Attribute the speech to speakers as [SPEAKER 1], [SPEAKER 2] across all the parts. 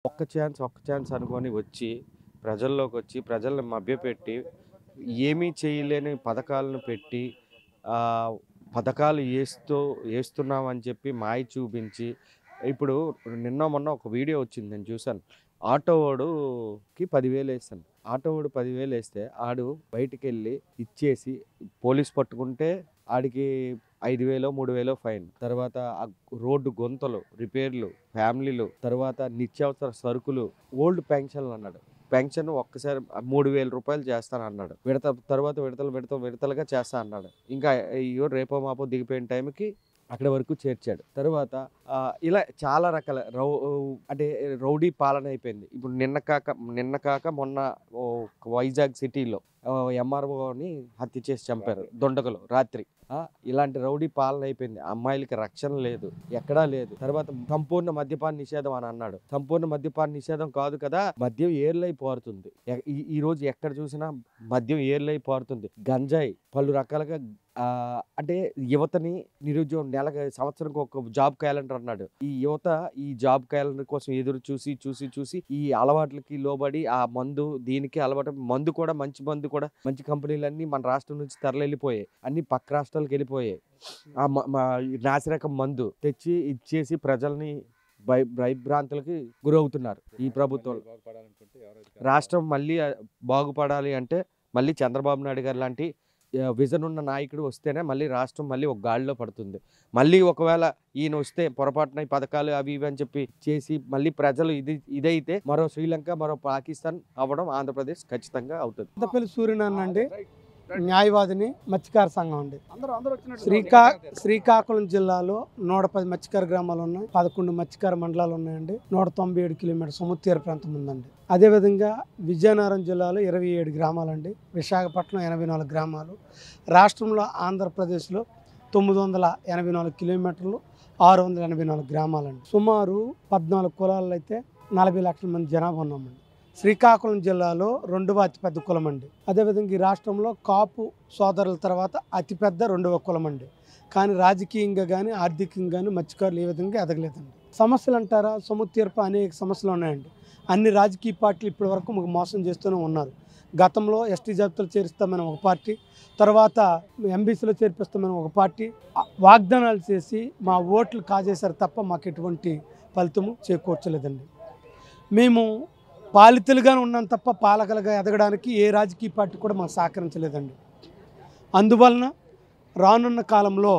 [SPEAKER 1] ఒక్క ఛాన్స్ అనుకోని వచ్చి, ప్రజల్లోకొచ్చి, ప్రజల్ని మభ్యపెట్టి, ఏమీ చేయలేని పథకాలను పెట్టి, ఆహ్, పథకాలు ఏస్తున్నామని చెప్పి మాయ చూపించి, ఇప్పుడు నిన్నో మొన్నో ఒక వీడియో వచ్చింది నేను చూసాను. ఆటోవోడుకి 10,000 ఏసాను. ఆటోవోడు 10,000 ఏస్తే ఆడు బయటికెళ్ళి ఇచ్చేసి పోలీస్ పట్టుకుంటే ఆడికి 5,000 3,000 ఫైన్. తర్వాత రోడ్డు గుంతలు, రిపేర్లు, ఫ్యామిలీలు, తర్వాత నిత్యావసర సరుకులు, ఓల్డ్ పెన్షన్లు అన్నాడు. పెన్షన్ ఒక్కసారి రూ. 3,000 చేస్తానన్నాడు. తర్వాత విడతలుగా చేస్తా అన్నాడు. ఇంకా అయ్యో రేపో మాపో దిగిపోయిన టైంకి అక్కడి వరకు చేర్చాడు. తర్వాత ఇలా చాలా రకాల అంటే రౌడీ పాలన అయిపోయింది. ఇప్పుడు నిన్న కాక మొన్న వైజాగ్ సిటీలో ఎంఆర్ఓని హత్య చేసి చంపారు దుండగులు రాత్రి. ఇలాంటి రౌడీ పాలన అయిపోయింది. అమ్మాయిలకి రక్షణ లేదు, ఎక్కడా లేదు. తర్వాత సంపూర్ణ మద్యపాన నిషేధం అని అన్నాడు. సంపూర్ణ మద్యపాన నిషేధం కాదు కదా, మద్యం ఏర్లై పారుతుంది. ఈ రోజు ఎక్కడ చూసినా మద్యం ఏర్లై పారుతుంది. గంజాయి పలు రకాలుగా అంటే యువతని నిరుద్యోగం సంవత్సరానికి ఒక జాబ్ క్యాలెండర్ అన్నాడు. ఈ యువత ఈ జాబ్ క్యాలెండర్ కోసం ఎదురు చూసి ఈ అలవాట్లకి లోబడి ఆ మందు దీనికి అలవాటు. మందు కూడా మంచి కంపెనీలన్నీ మన రాష్ట్రం నుంచి తరలిపోయాయి. అన్ని పక్క రాష్ట్రాలకు వెళ్ళిపోయాయి. నాసిరకం మందు తెచ్చి ఇచ్చేసి ప్రజల్ని భయభ్రాంతులకి గురవుతున్నారు. ఈ ప్రభుత్వం రాష్ట్రం మళ్ళీ బాగుపడాలి అంటే మళ్ళీ చంద్రబాబు నాయుడు గారు లాంటి విజన్ ఉన్న నాయకుడు వస్తేనే మళ్ళీ రాష్ట్రం మళ్ళీ ఒక గాడిలో పడుతుంది. మళ్ళీ ఒకవేళ ఈయన వస్తే పొరపాటున ఈ పథకాలు అవి ఇవి అని చెప్పి చేసి మళ్ళీ ప్రజలు ఇదైతే మరో శ్రీలంక, మరో పాకిస్తాన్ అవ్వడం ఆంధ్రప్రదేశ్ ఖచ్చితంగా అవుతుంది.
[SPEAKER 2] పెద్దపల్లి సూర్యనారాయణ అండి, న్యాయవాదిని, మత్స్యకార సంఘం అండి. శ్రీకాకుళం జిల్లాలో 110 మత్స్యకార గ్రామాలు ఉన్నాయి, 11 మత్స్యకార మండలాలు ఉన్నాయండి, 197 కిలోమీటర్ సముద్ర తీర ప్రాంతం ఉందండి. అదేవిధంగా విజయనగరం జిల్లాలో 27 గ్రామాలండి, విశాఖపట్నం 84 గ్రామాలు, రాష్ట్రంలో ఆంధ్రప్రదేశ్లో 984 కిలోమీటర్లు, 684 గ్రామాలండి. సుమారు 14 కులాలు అయితే 40 లక్షల మంది జనాభా ఉన్నామండి. శ్రీకాకుళం జిల్లాలో 2వ అతిపెద్ద కులం అండి. అదేవిధంగా ఈ రాష్ట్రంలో కాపు సోదరుల తర్వాత అతిపెద్ద 2వ కులం అండి. కానీ రాజకీయంగా కానీ ఆర్థికంగా కానీ మత్స్యకారులు ఏ విధంగా ఎదగలేదండి. సమస్యలు అంటారా, సముద్ర తీరపు అనేక సమస్యలు ఉన్నాయండి. అన్ని రాజకీయ పార్టీలు ఇప్పటి వరకు మాకు మోసం చేస్తూనే ఉన్నారు. గతంలో ఎస్టీ జాబితాలో చేరుస్తామని ఒక పార్టీ, తర్వాత ఎంబీసీలో చేర్పిస్తామని ఒక పార్టీ వాగ్దానాలు చేసి మా ఓట్లు కాజేశారు తప్ప మాకు ఎటువంటి ఫలితము చేకూర్చలేదండి. మేము పాలితులుగానే ఉన్నాం తప్ప పాలకులుగా ఎదగడానికి ఏ రాజకీయ పార్టీ కూడా మాకు సహకరించలేదండి. అందువలన రానున్న కాలంలో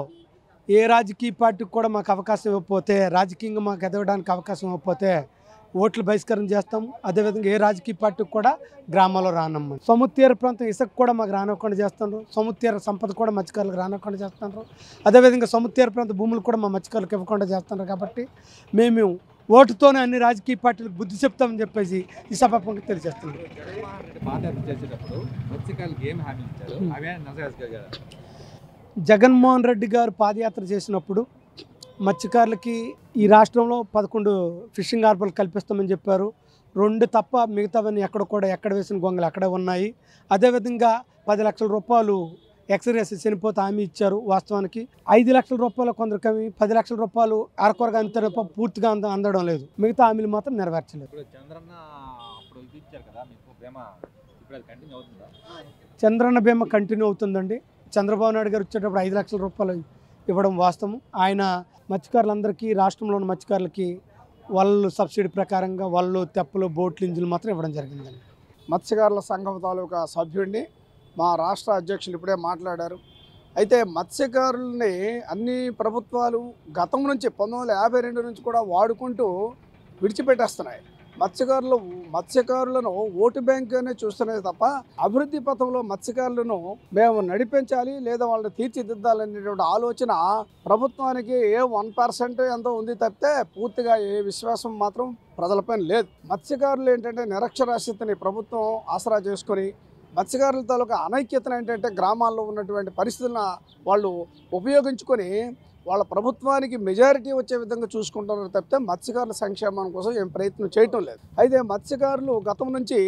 [SPEAKER 2] ఏ రాజకీయ పార్టీకి కూడా మాకు అవకాశం ఇవ్వకపోతే, రాజకీయంగా మాకు ఎదగడానికి అవకాశం ఇవ్వకపోతే ఓట్లు బహిష్కరణ చేస్తాము. అదేవిధంగా ఏ రాజకీయ పార్టీకి కూడా గ్రామాల్లో రానమ్మని. సముద్ర తీర ప్రాంతం ఇసుక కూడా మాకు రానివ్వకుండా చేస్తున్నారు. సముద్ర తీర సంపద కూడా మత్స్యకారులకు రానివ్వకుండా చేస్తున్నారు. అదేవిధంగా సముద్ర తీర ప్రాంత భూములు కూడా మా మత్స్యకారులకు ఇవ్వకుండా చేస్తున్నారు. కాబట్టి మేము ఓటుతోనే అన్ని రాజకీయ పార్టీలకు బుద్ధి చెప్తామని చెప్పేసి ఈ సభాపంగా తెలియజేస్తున్నాం. జగన్మోహన్ రెడ్డి గారు పాదయాత్ర చేసినప్పుడు మత్స్యకారులకి ఈ రాష్ట్రంలో 11 ఫిషింగ్ హార్బర్లు కల్పిస్తామని చెప్పారు. 2 తప్ప మిగతావన్నీ ఎక్కడ వేసిన గొంగలు అక్కడే ఉన్నాయి. అదేవిధంగా 10 లక్షల రూపాయలు ఎక్స్రేస్ చనిపోతే హామీ ఇచ్చారు. వాస్తవానికి 5 లక్షల రూపాయలు కొందరు కమి, 10 లక్షల రూపాయలు అరకొరగా అంత పూర్తిగా అందడం లేదు. మిగతా హామీలు మాత్రం నెరవేర్చలేదు. చంద్రన్న బీమా కంటిన్యూ అవుతుందండి. చంద్రబాబు నాయుడు గారు వచ్చేటప్పుడు 5 లక్షల రూపాయలు ఇవ్వడం వాస్తవం. ఆయన మత్స్యకారులందరికీ, రాష్ట్రంలో ఉన్న మత్స్యకారులకి వలలు సబ్సిడీ ప్రకారంగా వలలు, తెప్పలు, బోట్లు, ఇంజిన్లు మాత్రం ఇవ్వడం జరిగిందండి.
[SPEAKER 3] మత్స్యకారుల సంఘం తాలూకా సభ్యుడిని, మా రాష్ట్ర అధ్యక్షులు ఇప్పుడే మాట్లాడారు. అయితే మత్స్యకారుల్ని అన్ని ప్రభుత్వాలు గతం నుంచి 1952 నుంచి కూడా వాడుకుంటూ విడిచిపెట్టేస్తున్నాయి. మత్స్యకారులను ఓటు బ్యాంక్ అనే చూస్తున్నాయి తప్ప అభివృద్ధి పథంలో మత్స్యకారులను మేము నడిపించాలి లేదా వాళ్ళని తీర్చిదిద్దాలనేటువంటి ఆలోచన ప్రభుత్వానికి 1% ఎంతో ఉంది తప్పితే పూర్తిగా ఏ విశ్వాసం మాత్రం ప్రజలపైన లేదు. మత్స్యకారులు ఏంటంటే నిరక్షరాస్యతని ప్రభుత్వం ఆసరా చేసుకొని మత్స్యకారుల తాలూకా అనైక్యతను ఏంటంటే గ్రామాల్లో ఉన్నటువంటి పరిస్థితులను వాళ్ళు ఉపయోగించుకొని వాళ్ళ ప్రభుత్వానికి మెజారిటీ వచ్చే విధంగా చూసుకుంటున్నారు తప్పితే మత్స్యకారుల సంక్షేమం కోసం ఏం ప్రయత్నం చేయటం లేదు. అయితే మత్స్యకారులు గతం నుంచి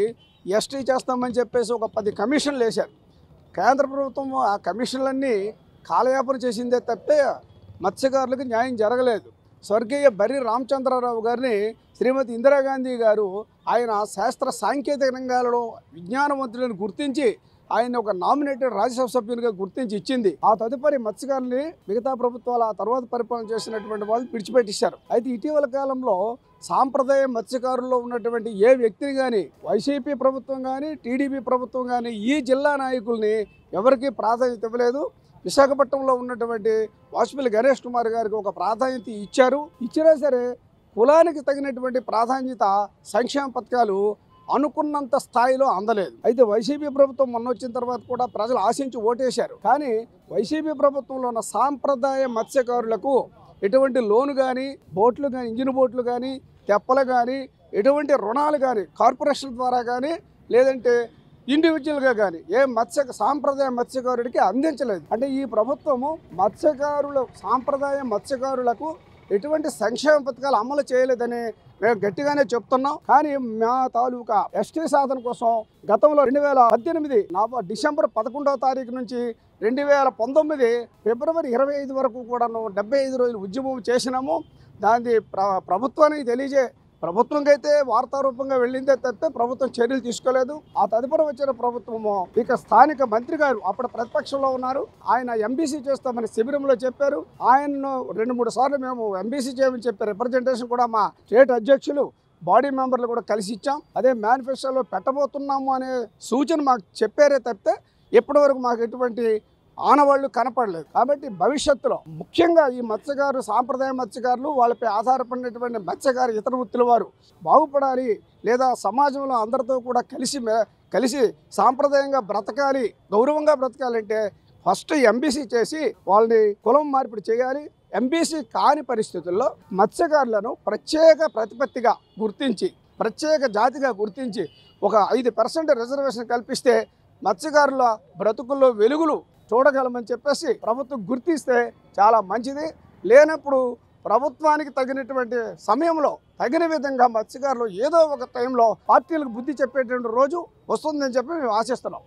[SPEAKER 3] ఎస్టీ చేస్తామని చెప్పేసి ఒక 10 కమిషన్లు వేశారు. కేంద్ర ప్రభుత్వం ఆ కమిషన్లన్నీ కాలయాపన చేసిందే తప్పితే మత్స్యకారులకు న్యాయం జరగలేదు. స్వర్గీయ బర్రి రామచంద్రరావు గారిని శ్రీమతి ఇందిరాగాంధీ గారు ఆయన శాస్త్ర సాంకేతిక రంగాలలో విజ్ఞానవంతులను గుర్తించి ఆయన ఒక నామినేటెడ్ రాజ్యసభ సభ్యునిగా గుర్తించి ఇచ్చింది. ఆ తదుపరి మత్స్యకారుల్ని మిగతా ప్రభుత్వాలు ఆ తర్వాత పరిపాలన చేసినటువంటి వాళ్ళు విడిచిపెట్టించారు. అయితే ఇటీవల కాలంలో సాంప్రదాయ మత్స్యకారుల్లో ఉన్నటువంటి ఏ వ్యక్తిని కానీ వైసీపీ ప్రభుత్వం కానీ టీడీపీ ప్రభుత్వం కానీ ఈ జిల్లా నాయకుల్ని ఎవరికీ ప్రాధాన్యత ఇవ్వలేదు. విశాఖపట్నంలో ఉన్నటువంటి వాసుపల్లి గణేష్ కుమార్ గారికి ఒక ప్రాధాన్యత ఇచ్చారు. ఇచ్చినా సరే కులానికి తగినటువంటి ప్రాధాన్యత సంక్షేమ పథకాలు అనుకున్నంత స్థాయిలో అందలేదు. అయితే వైసీపీ ప్రభుత్వం మొన్న వచ్చిన తర్వాత కూడా ప్రజలు ఆశించి ఓటేశారు. కానీ వైసీపీ ప్రభుత్వంలో ఉన్న సాంప్రదాయ మత్స్యకారులకు ఎటువంటి లోను కానీ, బోట్లు కానీ, ఇంజిన్ బోట్లు కానీ, తెప్పలు కానీ, ఎటువంటి రుణాలు కానీ కార్పొరేషన్ ద్వారా కానీ లేదంటే ఇండివిజువల్గా కానీ సాంప్రదాయ మత్స్యకారుడికి అందించలేదు. అంటే ఈ ప్రభుత్వము సాంప్రదాయ మత్స్యకారులకు ఎటువంటి సంక్షేమ పథకాలు అమలు చేయలేదని మేము గట్టిగానే చెప్తున్నాం. కానీ మా తాలూకా ఎస్టీ సాధన కోసం గతంలో 2018 డిసెంబర్ 11వ తారీఖు నుంచి 2019 ఫిబ్రవరి 25 వరకు కూడా 75 రోజులు ఉద్యమం చేసినాము. దాన్ని ప్రభుత్వానికి ప్రభుత్వంకి అయితే వార్తారూపంగా వెళ్ళిందే తప్పితే ప్రభుత్వం చర్యలు తీసుకోలేదు. ఆ తదుపరి వచ్చిన ప్రభుత్వము ఇక స్థానిక మంత్రి గారు అప్పుడు ప్రతిపక్షంలో ఉన్నారు. ఆయన ఎంబీసీ చేస్తామని శిబిరంలో చెప్పారు. ఆయన్ను 2-3 సార్లు మేము ఎంబీసీ చేయమని చెప్పే రిప్రజెంటేషన్ కూడా మా స్టేట్ అధ్యక్షులు బాడీ మెంబర్లు కూడా కలిసి ఇచ్చాం. అదే మేనిఫెస్టోలో పెట్టబోతున్నాము అనే సూచన మాకు చెప్పారే తప్పితే ఇప్పటివరకు మాకు ఎటువంటి ఆనవాళ్లు కనపడలేదు. కాబట్టి భవిష్యత్తులో ముఖ్యంగా ఈ సాంప్రదాయ మత్స్యకారులు వాళ్ళపై ఆధారపడినటువంటి మత్స్యకారు ఇతర వృత్తుల వారు బాగుపడాలి, లేదా సమాజంలో అందరితో కూడా కలిసి సాంప్రదాయంగా బ్రతకాలి, గౌరవంగా బ్రతకాలంటే ఫస్ట్ ఎంబీసీ చేసి వాళ్ళని కులం మార్పిడి చేయాలి. ఎంబీసీ కాని పరిస్థితుల్లో మత్స్యకారులను ప్రత్యేక ప్రతిపత్తిగా గుర్తించి, ప్రత్యేక జాతిగా గుర్తించి ఒక 5% రిజర్వేషన్ కల్పిస్తే మత్స్యకారుల బ్రతుకుల్లో వెలుగులు చూడగలమని చెప్పేసి ప్రభుత్వం గుర్తిస్తే చాలా మంచిది. లేనప్పుడు ప్రభుత్వానికి తగినటువంటి సమయంలో తగిన విధంగా మత్స్యకారులు ఏదో ఒక టైంలో పార్టీలకు బుద్ధి చెప్పేటువంటి రోజు వస్తుందని చెప్పి మేము ఆశిస్తున్నాం.